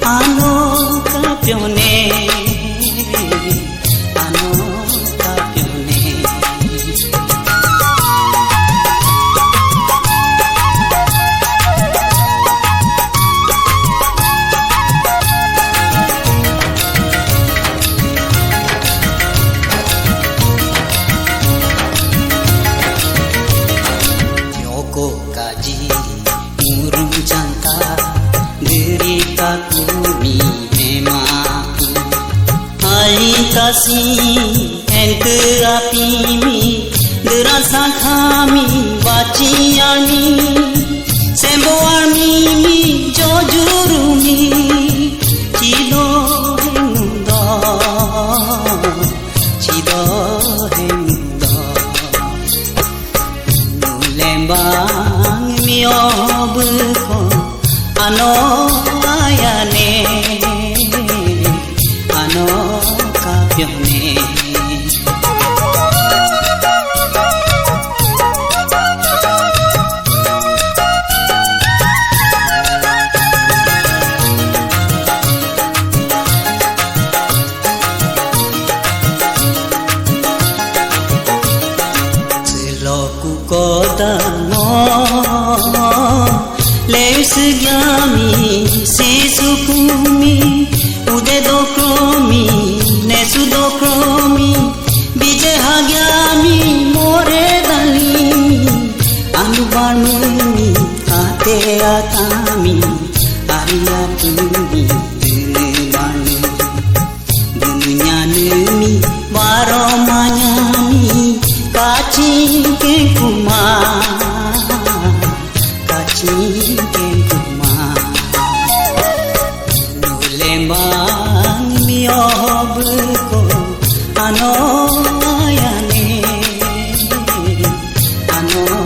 ano kapione, ano kapione. Yoko kaji murung jangka derita kumi memaku hai kasih ente api mi derasa kami baci armi sembo armi mi jojuru mi cido hemunda cido hemunda nulembang mi obko ano ayane ano kapione seloku kodano leus gyami sisukumi ude dokromi nesu dokromi bije hagyami more dalimi anubanumi ate atami ariya tumi dunmanu dunyanumi baromanyami kaci ke kumar Cingkengkuma nulembang miobko ano